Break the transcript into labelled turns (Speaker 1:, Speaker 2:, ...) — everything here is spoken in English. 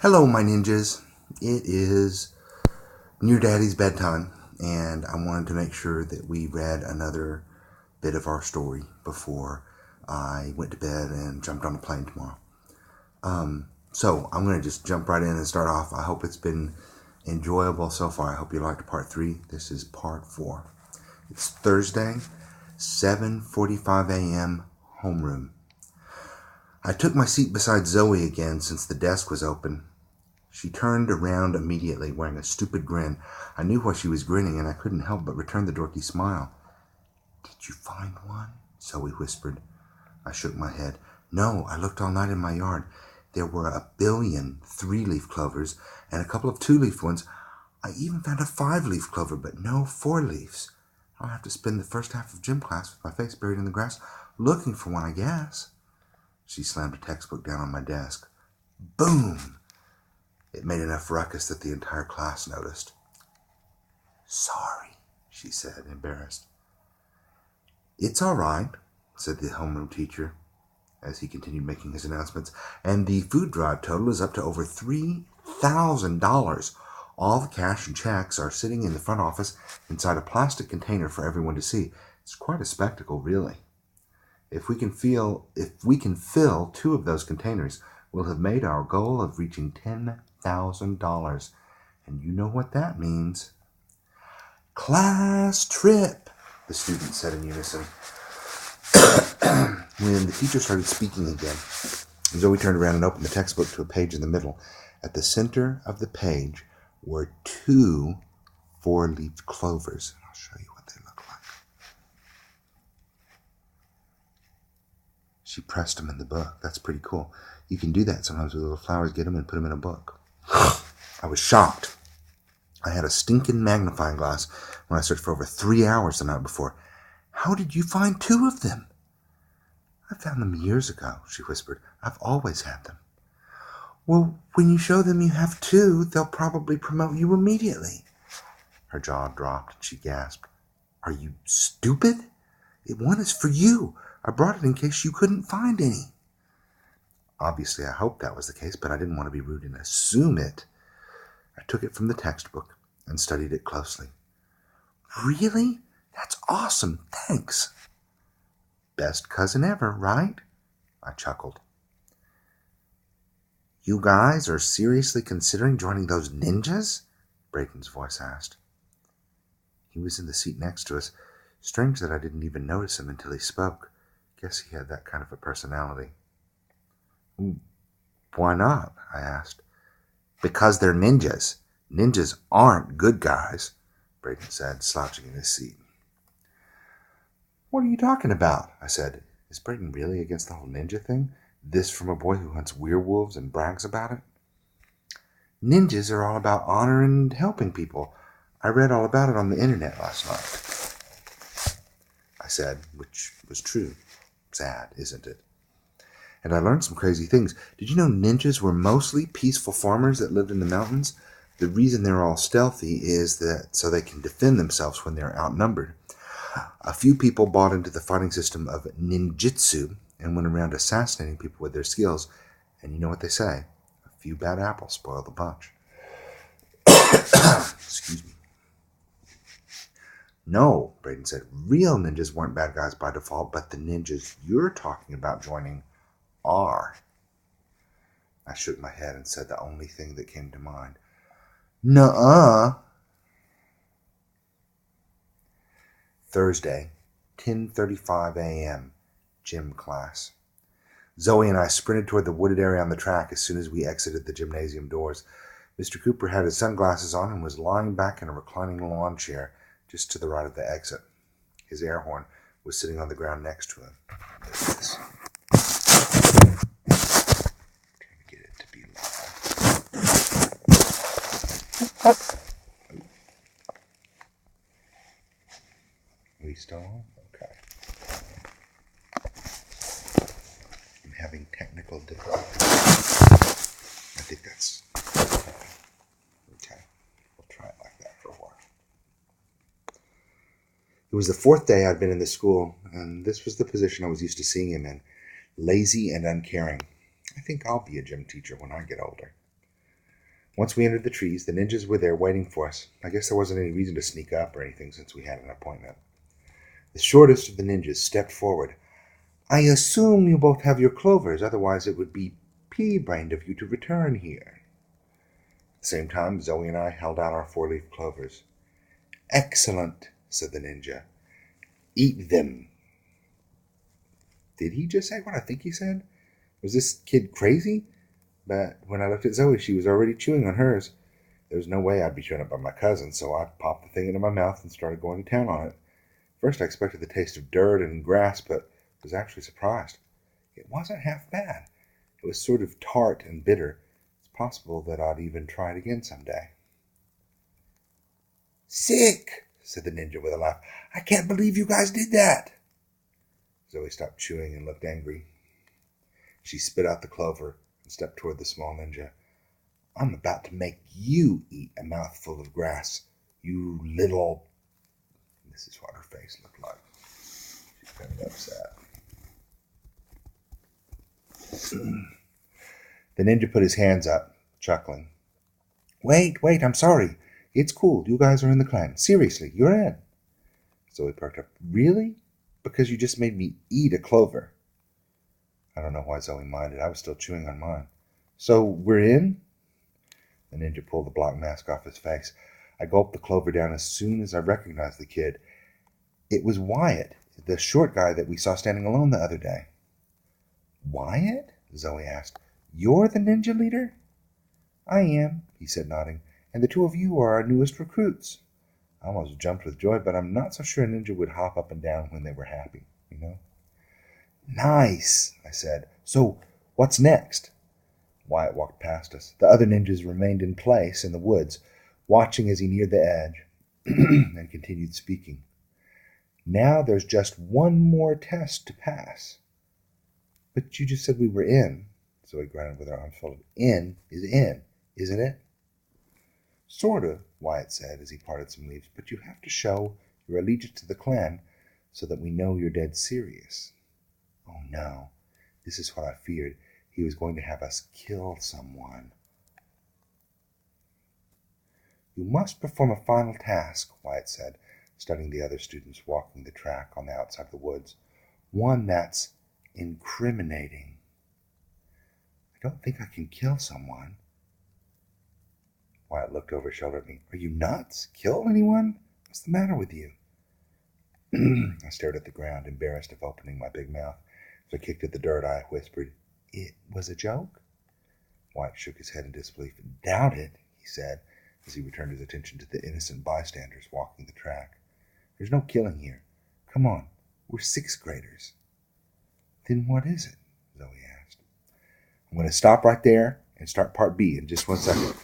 Speaker 1: Hello, my ninjas. It is near Daddy's bedtime, and I wanted to make sure that we read another bit of our story before I went to bed and jumped on a plane tomorrow. So I'm going to just jump right in and start off. I hope it's been enjoyable so far. I hope you liked part 3. This is part 4. It's Thursday, 7:45 a.m., homeroom. I took my seat beside Zoe again since the desk was open. She turned around immediately, wearing a stupid grin. I knew why she was grinning, and I couldn't help but return the dorky smile. "Did you find one?" Zoe whispered. I shook my head. "No, I looked all night in my yard. There were 1 billion 3-leaf clovers and a couple of 2-leaf ones. I even found a 5-leaf clover, but no 4-leaves. I'll have to spend the first half of gym class with my face buried in the grass, looking for one, I guess." She slammed a textbook down on my desk. Boom! It made enough ruckus that the entire class noticed. "Sorry," she said, embarrassed. "It's all right," said the homeroom teacher, as he continued making his announcements. "And the food drive total is up to over $3,000. All the cash and checks are sitting in the front office inside a plastic container for everyone to see. It's quite a spectacle, really. If we can fill 2 of those containers, we'll have made our goal of reaching $10,000. And you know what that means." "Class trip," the students said in unison. When the teacher started speaking again, Zoe turned around and opened the textbook to a page in the middle. At the center of the page were 2 4-leaf clovers. I'll show you what they look like. She pressed them in the book. That's pretty cool. You can do that sometimes with little flowers. Get them and put them in a book. I was shocked. I had a stinking magnifying glass when I searched for over 3 hours the night before. "How did you find 2 of them?" "I found them years ago," she whispered. "I've always had them." "Well, when you show them you have 2, they'll probably promote you immediately." Her jaw dropped and she gasped. "Are you stupid? One is for you. I brought it in case you couldn't find any." Obviously, I hoped that was the case, but I didn't want to be rude and assume it. I took it from the textbook and studied it closely. "Really? That's awesome. Thanks." "Best cousin ever, right?" I chuckled. "You guys are seriously considering joining those ninjas?" Braden's voice asked. He was in the seat next to us. Strange that I didn't even notice him until he spoke. Guess he had that kind of a personality. "Why not?" I asked. "Because they're ninjas. Ninjas aren't good guys," Braden said, slouching in his seat. "What are you talking about?" I said. Is Braden really against the whole ninja thing? This from a boy who hunts werewolves and brags about it? "Ninjas are all about honor and helping people. I read all about it on the internet last night," I said, which was true. Sad, isn't it? "And I learned some crazy things. Did you know ninjas were mostly peaceful farmers that lived in the mountains? The reason they're all stealthy is that so they can defend themselves when they're outnumbered. A few people bought into the fighting system of ninjutsu and went around assassinating people with their skills. And you know what they say? A few bad apples spoil the bunch." Excuse me. "No," Braden said. "Real ninjas weren't bad guys by default, but the ninjas you're talking about joining are." I shook my head and said the only thing that came to mind. "Nuh-uh." Thursday, 10:35 a.m., gym class. Zoe and I sprinted toward the wooded area on the track as soon as we exited the gymnasium doors. Mr. Cooper had his sunglasses on and was lying back in a reclining lawn chair just to the right of the exit. His air horn was sitting on the ground next to him. Trying to get it to be loud. Are we still on? Okay. I'm having technical difficulties. I think that's okay. We'll try it like that for a while. It was the 4th day I'd been in the school, and this was the position I was used to seeing him in. Lazy and uncaring. I think I'll be a gym teacher when I get older. Once we entered the trees, the ninjas were there waiting for us. I guess there wasn't any reason to sneak up or anything since we had an appointment. The shortest of the ninjas stepped forward. I assume you both have your clovers, otherwise it would be pea-brained of you to return here. At the same time, Zoe and I held out our 4-leaf clovers. Excellent, said the ninja. Eat them. Did he just say what I think he said? Was this kid crazy? But when I looked at Zoe, she was already chewing on hers. There was no way I'd be chewing it by my cousin, so I popped the thing into my mouth and started going to town on it. First, I expected the taste of dirt and grass, but was actually surprised. It wasn't half bad. It was sort of tart and bitter. It's possible that I'd even try it again someday. Sick, said the ninja with a laugh. I can't believe you guys did that. Zoe stopped chewing and looked angry. She spit out the clover and stepped toward the small ninja. I'm about to make you eat a mouthful of grass, you little... This is what her face looked like. She's kind of upset. The ninja put his hands up, chuckling. Wait, I'm sorry. It's cool. You guys are in the clan. Seriously, you're in. Zoe perked up. Really? Because you just made me eat a clover. I don't know why Zoe minded. I was still chewing on mine. So we're in? The ninja pulled the black mask off his face. I gulped the clover down as soon as I recognized the kid. It was Wyatt, the short guy that we saw standing alone the other day. Wyatt? Zoe asked. You're the ninja leader? I am, he said, nodding, and the two of you are our newest recruits. I almost jumped with joy, but I'm not so sure a ninja would hop up and down when they were happy, you know? Nice, I said. So, what's next? Wyatt walked past us. The other ninjas remained in place in the woods, watching as he neared the edge, and continued speaking. Now there's just one more test to pass. But you just said we were in. Zoe grunted with her arms full of in is in, isn't it? Sort of, Wyatt said as he parted some leaves, but you have to show your allegiance to the clan so that we know you're dead serious. Oh no, this is what I feared. He was going to have us kill someone. You must perform a final task, Wyatt said, studying the other students walking the track on the outside of the woods. One that's incriminating. I don't think I can kill someone. Wyatt looked over his shoulder at me. Are you nuts? Kill anyone? What's the matter with you? I stared at the ground, embarrassed of opening my big mouth. As I kicked at the dirt, I whispered, It was a joke? Wyatt shook his head in disbelief. Doubt it, he said, as he returned his attention to the innocent bystanders walking the track. There's no killing here. Come on, we're 6th graders. Then what is it? Zoe asked. I'm going to stop right there and start part B in just 1 second.